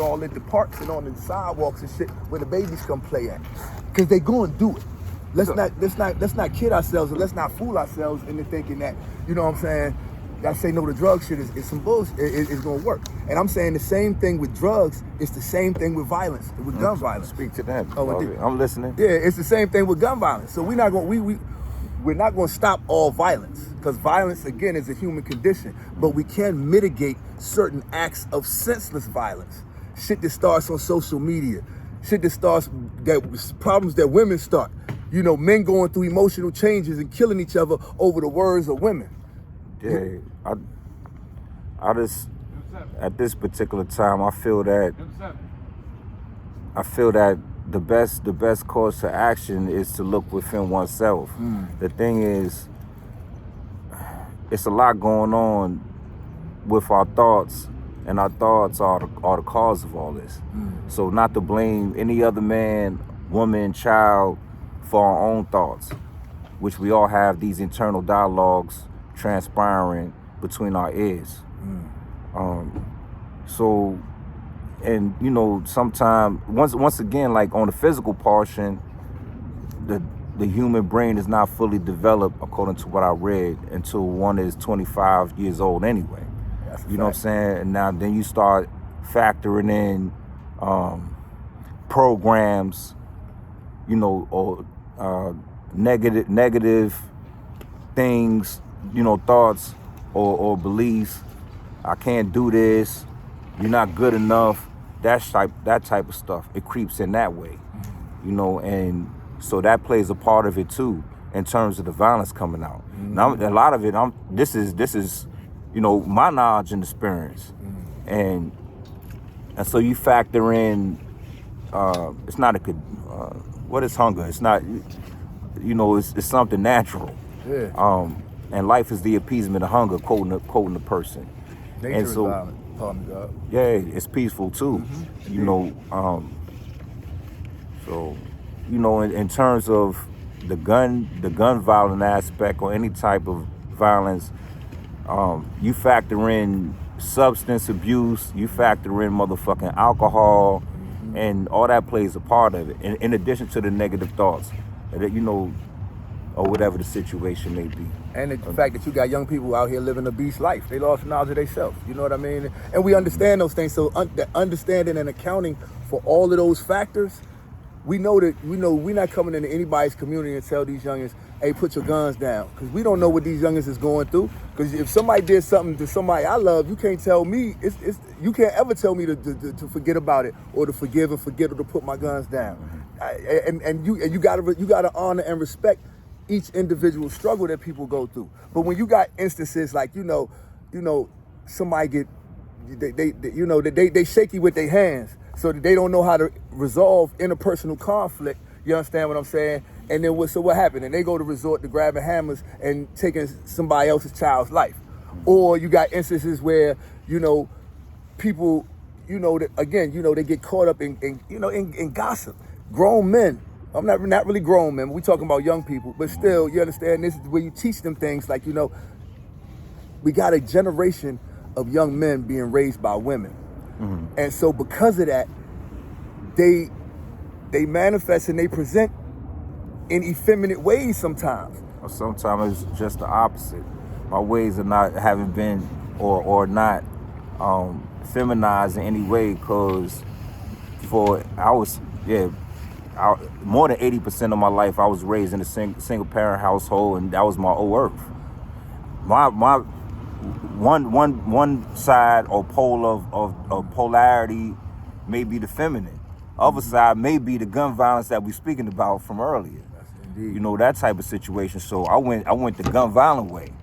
all at the parks and on the sidewalks and shit where the babies come play at, because they gonna do it. Let's not kid ourselves, and let's not fool ourselves into thinking that, you know what I'm saying, that say no to drug shit is some bullshit. It's gonna work. And I'm saying the same thing with drugs. It's the same thing with violence, with gun violence. Speak to that. Oh, I'm listening. Yeah, it's the same thing with gun violence. So we're not gonna stop all violence, because violence again is a human condition. But we can mitigate certain acts of senseless violence. Shit that starts on social media. Shit that starts problems that women start. You know, men going through emotional changes and killing each other over the words of women. Yeah, I just, at this particular time, I feel that the best course of action is to look within oneself. The thing is, it's a lot going on with our thoughts, and our thoughts are the cause of all this. So not to blame any other man, woman, child for our own thoughts, which we all have these internal dialogues transpiring between our ears. So, and you know, sometimes once again, like on the physical portion, the human brain is not fully developed, according to what I read, until one is 25 years old anyway. You know what I'm saying? And now then you start factoring in programs, you know, or negative things, you know, thoughts or beliefs. I can't do this. You're not good enough. That type of stuff. It creeps in that way, you know, and so that plays a part of it too in terms of the violence coming out. Now, a lot of it, this is, you know, my knowledge and experience, and so you factor in. It's not what is hunger? It's not, you know, it's something natural. Yeah. And life is the appeasement of hunger, quoting the person. Nature and so, is violent, calm God. Yeah, it's peaceful too. You know, so, you know, in terms of the gun violent aspect or any type of violence, you factor in substance abuse, you factor in motherfucking alcohol, and all that plays a part of it. In addition to the negative thoughts, that, you know, or whatever the situation may be. And the fact that you got young people out here living a beast life. They lost knowledge of themselves. You know what I mean? And we understand those things. So understanding and accounting for all of those factors, we know we're not coming into anybody's community and tell these youngins, hey, put your guns down. Because we don't know what these youngins is going through. Because if somebody did something to somebody I love, you can't tell me, you can't ever tell me to forget about it, or to forgive and forget, or to put my guns down. And you gotta honor and respect each individual struggle that people go through. But when you got instances like, you know, somebody get, they shaky with their hands, so that they don't know how to resolve interpersonal conflict. You understand what I'm saying? And then what happened? And they go to resort to grabbing hammers and taking somebody else's child's life. Or you got instances where, you know, people, you know, that again, you know, they get caught up in gossip. Grown men. I'm not really grown men. We talking about young people, but still, you understand, this is where you teach them things like, you know, we got a generation of young men being raised by women. And so because of that, they manifest and they present in effeminate ways sometimes. Or sometimes it's just the opposite. My ways are not having been or not feminized in any way, because more than 80% of my life I was raised in a single parent household, and that was my whole earth. My one side or pole of polarity may be the feminine. Other side may be the gun violence that we're speaking about from earlier. Indeed. You know, that type of situation. So I went the gun violent way.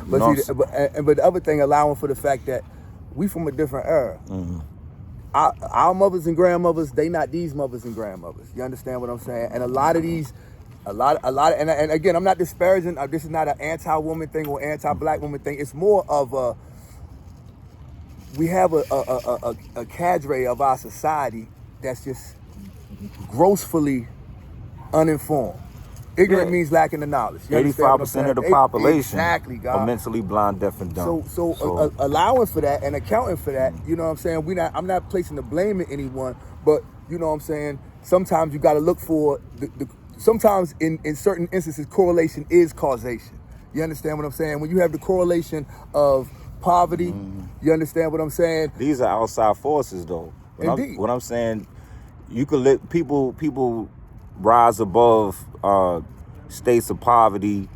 But the other thing, allowing for the fact that we from a different era. Our mothers and grandmothers, they not these mothers and grandmothers. You understand what I'm saying? And a lot of, and again, I'm not disparaging. This is not an anti-woman thing or anti-black woman thing. It's more of we have a cadre of our society that's just grossly uninformed. Ignorant means lacking the knowledge. 85% of the population exactly, God. are mentally blind, deaf, and dumb. So allowing for that and accounting for that, you know what I'm saying? I'm not placing the blame in anyone, but you know what I'm saying? Sometimes you got to look for sometimes in certain instances, correlation is causation. You understand what I'm saying? When you have the correlation of poverty, you understand what I'm saying? These are outside forces, though. Indeed. What I'm saying, you could let people rise above states of poverty.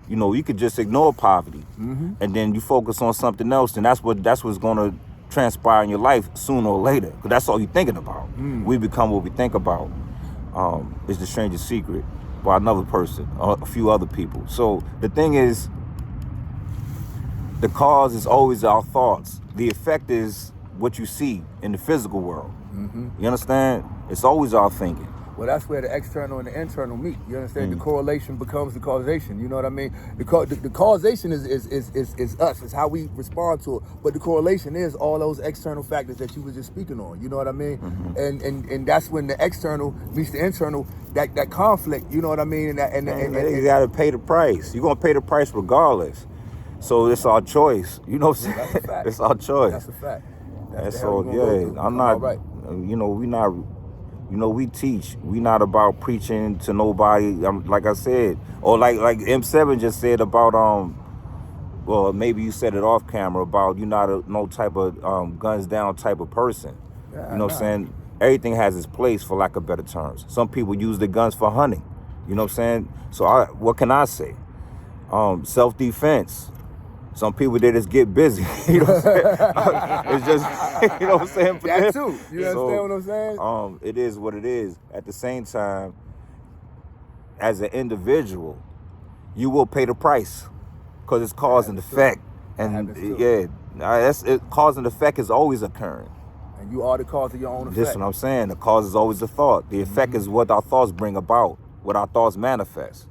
You know, you could just ignore poverty, and then you focus on something else, and that's what's going to transpire in your life sooner or later. Because that's all you're thinking about. We become what we think about. It's The Strangest Secret by another person, a few other people. So the thing is, the cause is always our thoughts. The effect is what you see in the physical world. You understand? It's always our thinking. Well, that's where the external and the internal meet. You understand? The correlation becomes the causation. You know what I mean? The causation is us. It's how we respond to it. But the correlation is all those external factors that you were just speaking on. You know what I mean? And that's when the external meets the internal. That conflict. You know what I mean? And you gotta pay the price. You're gonna pay the price regardless. So it's our choice. You know what I'm saying? That's a fact. It's our choice. That's a fact. And so I'm not. Right. You know, we not. You know, we teach. We not about preaching to nobody. Like I said, or like M7 just said about well, maybe you said it off camera about you're not no type of guns down type of person. Yeah, you know what I'm saying? Everything has its place, for lack of better terms. Some people use the guns for hunting. You know what I'm saying? So what can I say? Self-defense. Some people, they just get busy. You know what I'm saying? It's just, you know what I'm saying? That too. You understand what I'm saying? It is what it is. At the same time, as an individual, you will pay the price because it's cause and effect. And cause and effect is always occurring. And you are the cause of your own effect. This is what I'm saying. The cause is always the thought. The effect is what our thoughts bring about, what our thoughts manifest.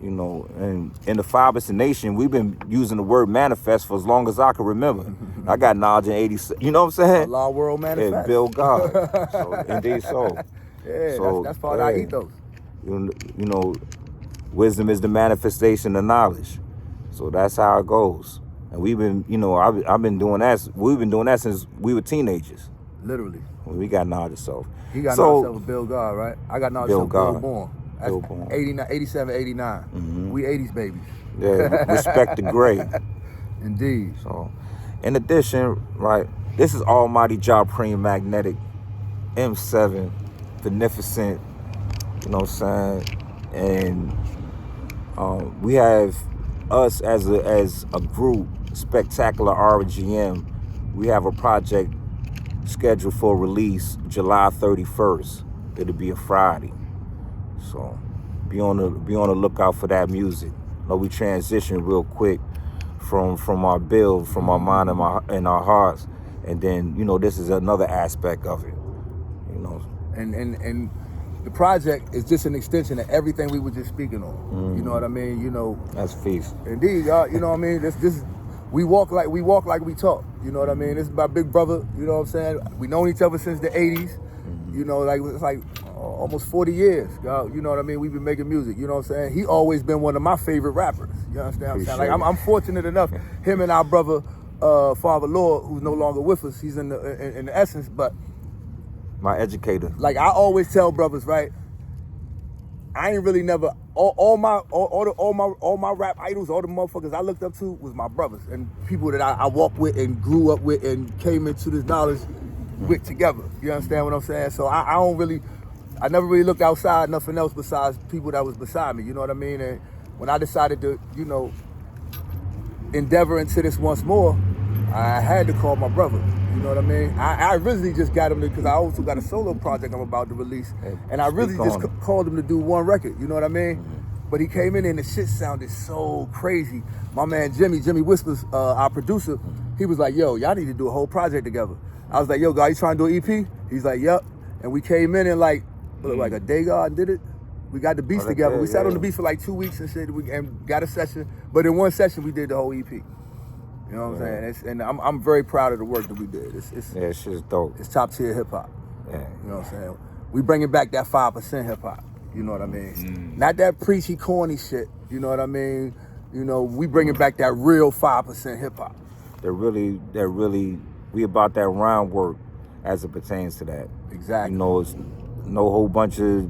You know, and in the Five Nation, we've been using the word manifest for as long as I can remember. I got knowledge in 87. You know what I'm saying? Allah world manifest. Yeah, Bill God. So, indeed so. Yeah, so, that's part of our ethos. You know, wisdom is the manifestation of knowledge. So that's how it goes. And we've been, you know, I've been doing that. We've been doing that since we were teenagers. Literally. We got knowledge of self. He got knowledge of Bill God, right? I got knowledge of Bill Born. That's 89, 87, 89. We 80s babies. Yeah, respect the great. Indeed. So, in addition, right, this is Almighty Japreme Magnetic M7, beneficent, you know what I'm saying? And we have us as a group, Spectacular RGM. We have a project scheduled for release July 31st. It'll be a Friday. So be on the lookout for that music. We transition real quick from our build, from our mind and our hearts, and then you know this is another aspect of it. You know, and the project is just an extension of everything we were just speaking on. You know what I mean? You know, that's feast. Indeed, y'all. You know what I mean? This we walk like we talk. You know what I mean? This is my big brother. You know what I'm saying? We known each other since the '80s. You know, like it's like almost 40 years. You know what I mean? We've been making music. You know what I'm saying? He always been one of my favorite rappers. You understand what I'm saying? Like I'm fortunate enough. Him and our brother, Father Lord, who's no longer with us. He's in the essence, but my educator. Like I always tell brothers, right? I ain't really never all my rap idols, all the motherfuckers I looked up to was my brothers and people that I walked with and grew up with and came into this knowledge with together. You understand what I'm saying? So I never really looked outside nothing else besides people that was beside me. You know what I mean? And when I decided to, you know, endeavor into this once more, I had to call my brother. You know what I mean? I originally just got him because I also got a solo project I'm about to release. And I really just called him to do one record. You know what I mean? But he came in and the shit sounded so crazy. My man Jimmy Whispers, our producer, he was like, yo, y'all need to do a whole project together. I was like, yo, guys, you trying to do an EP? He's like, yep. And we came in and like a day ago and did it. We got the beats together. We sat on the beats for like 2 weeks and shit and got a session. But in one session, we did the whole EP. You know what I'm saying? And I'm very proud of the work that we did. It's shit's dope. It's top tier hip hop. Yeah. You know what I'm saying? We bringing back that 5% hip hop. You know what I mean? Not that preachy, corny shit. You know what I mean? You know, we bringing back that real 5% hip hop. They're really, we about that rhyme work as it pertains to that. Exactly. You know, it's no whole bunch of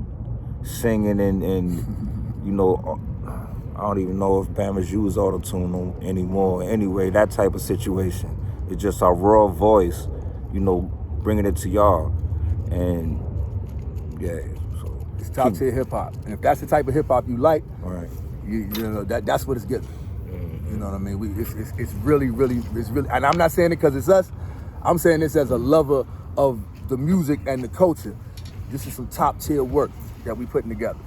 singing and you know, I don't even know if Bammers use auto-tune anymore. Anyway, that type of situation. It's just our raw voice, you know, bringing it to y'all. And yeah, so it's top tier hip hop. And if that's the type of hip hop you like, right. you know, that's what it's getting. You know what I mean? It's really, and I'm not saying it because it's us. I'm saying this as a lover of the music and the culture. This is some top tier work that we putting together.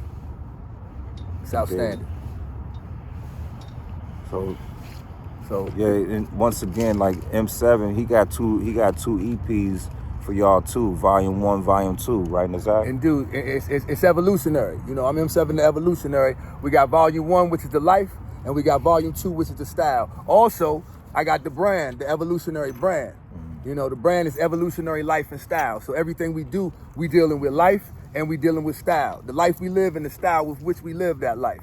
It's outstanding. So yeah, and once again, like M7, he got two EPs for y'all too, Volume 1, Volume 2, right, Nazar? And dude, it's evolutionary. You know, I'm M7 the evolutionary. We got Volume 1, which is the life, and we got Volume 2, which is the style. Also, I got the brand, the evolutionary brand. You know, the brand is evolutionary life and style. So everything we do, we dealing with life and we dealing with style. The life we live and the style with which we live that life.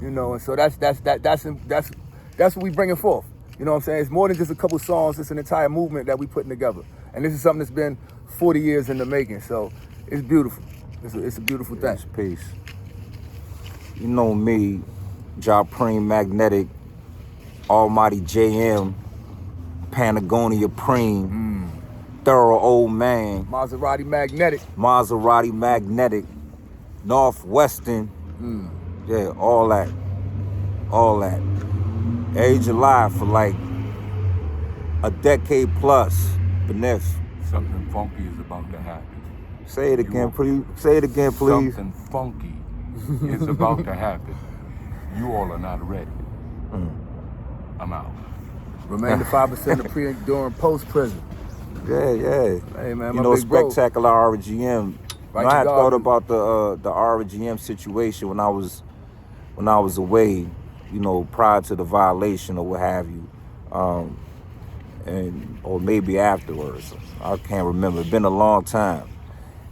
You know, and so that's what we bringing forth. You know what I'm saying? It's more than just a couple songs. It's an entire movement that we putting together. And this is something that's been 40 years in the making. So it's beautiful. It's a beautiful thing. It's peace. You know me, Japreme Magnetic, Almighty JM, Patagonia Preem, Thorough Old Man, Maserati Magnetic, Northwestern, yeah, all that. Every July for like a decade plus, beneath. Something funky is about to happen. Say it again, please. Something funky is about to happen. You all are not ready. I'm out. Remain the 5% of pre, during, post-prison. Yeah. Hey, man, you know, spectacular RGM. Right, I had thought about the RGM situation when I was away, you know, prior to the violation or what have you, or maybe afterwards. I can't remember. It's been a long time.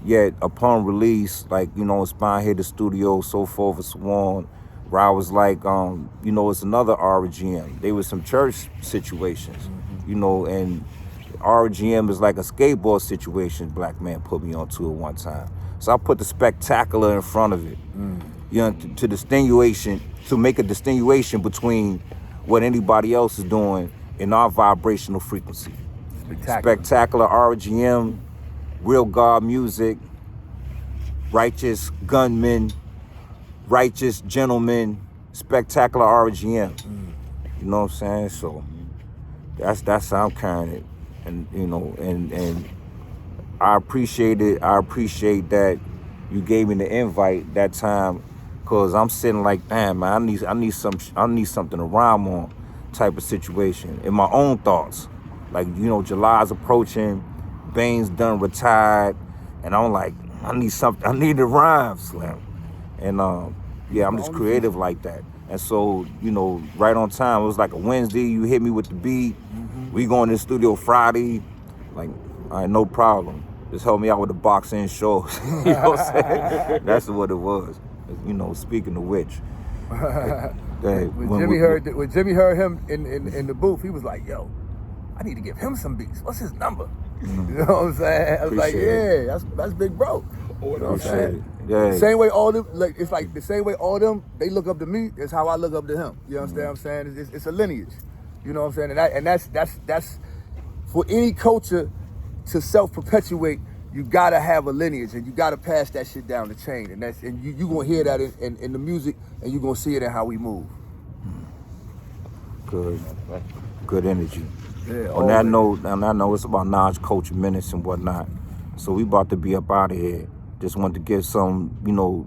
Yet upon release, like, you know, Spine hit the studio, so forth and so on, where I was like, you know, it's another RGM. There was some church situations, you know, and RGM is like a skateboard situation black man put me onto at one time. So I put the spectacular in front of it, you know, to make a distinguishing between what anybody else is doing in our vibrational frequency. Spectacular RGM, real God music, righteous gunmen, righteous gentlemen, spectacular RGM. You know what I'm saying? So that's how I'm carrying it. And you know, and I appreciate it. I appreciate that you gave me the invite that time, cause I'm sitting like, damn man, I need something to rhyme on, type of situation. In my own thoughts, like, you know, July's approaching, Bane's done retired, and I'm like, I need to rhyme, Slim. And yeah, I'm just creative like that. And so, you know, right on time. It was like a Wednesday. You hit me with the beat. We going to the studio Friday. Like, all right, no problem. Just help me out with the boxing shows. You know what I'm saying? That's what it was. You know, speaking of which. When Jimmy heard him in the booth, he was like, yo, I need to give him some beats. What's his number? You know what I'm saying? I was like, yeah, that's big bro. You know what I'm saying? Yeah. The same way all them, like, it's like the same way all them, they look up to me, is how I look up to him. You understand what I'm saying? It's a lineage. You know what I'm saying? And that's for any culture to self-perpetuate, you gotta have a lineage and you gotta pass that shit down the chain. And you gonna hear that in the music, and you gonna see it in how we move. Good energy. Yeah, on that note, it's about knowledge, culture, minutes, and whatnot. So we about to be up out of here. Just wanted to give some, you know,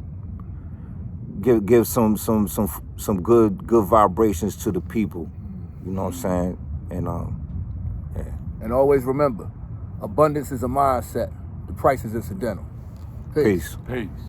give some good vibrations to the people. You know what I'm saying? And yeah. And always remember, abundance is a mindset. The price is incidental. Peace. Peace.